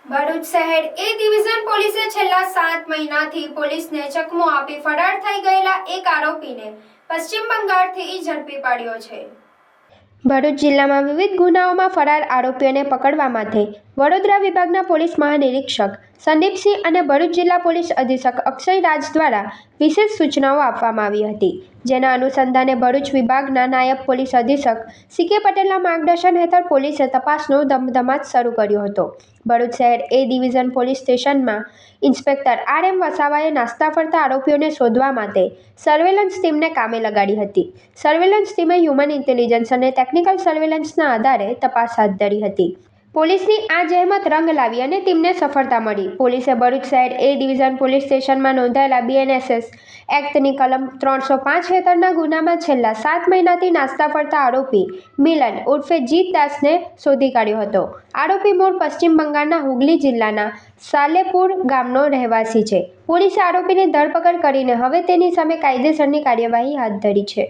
ભરૂચ શહેર એ ડિવિઝન પોલીસે છેલ્લા 7 મહિનાથી પોલીસને ચકમો આપી ફરાર થઈ ગયેલા એક આરોપીને પશ્ચિમ બંગાળથી ઝડપી પાડ્યો છે। ભરૂચ જિલ્લામાં વિવિધ ગુનાઓમાં ફરાર આરોપીઓને પકડવા માટે વડોદરા વિભાગના પોલીસ મહાનિરીક્ષક સંદીપસિંહ અને ભરૂચ જિલ્લા પોલીસ અધિક્ષક અક્ષય રાજ દ્વારા વિશેષ સૂચનાઓ આપવામાં આવી હતી, જેના અનુસંધાને ભરૂચ વિભાગના નાયબ પોલીસ અધિક્ષક સી.કે. પટેલના માર્ગદર્શન હેઠળ પોલીસે તપાસનો ધમધમાટ શરૂ કર્યો હતો। ભરૂચ શહેર એ ડિવિઝન પોલીસ સ્ટેશનમાં ઇન્સ્પેક્ટર આર.એમ. વસાવાએ નાસ્તા ફરતા આરોપીઓને શોધવા માટે સર્વેલન્સ ટીમને કામે લગાડી હતી। સર્વેલન્સ ટીમે હ્યુમન ઇન્ટેલિજન્સ અને ટેકનિકલ સર્વેલન્સના આધારે તપાસ હાથ ધરી હતી। પોલીસની આ જહેમત રંગ લાવી અને ટીમને સફળતા મળી। પોલીસે ભરૂચ શહેર એ ડિવિઝન પોલીસ સ્ટેશનમાં નોંધાયેલા BNSS એક્ટની કલમ 305 હેઠળના ગુનામાં છેલ્લા 7 મહિનાથી નાસ્તા ફરતા આરોપી મિલન ઉર્ફે જીત દાસને શોધી કાઢ્યો હતો। આરોપી મૂળ પશ્ચિમ બંગાળના હુગલી જિલ્લાના સાલેપુર ગામનો રહેવાસી છે। પોલીસે આરોપીની ધરપકડ કરીને હવે તેની સામે કાયદેસરની કાર્યવાહી હાથ ધરી છે।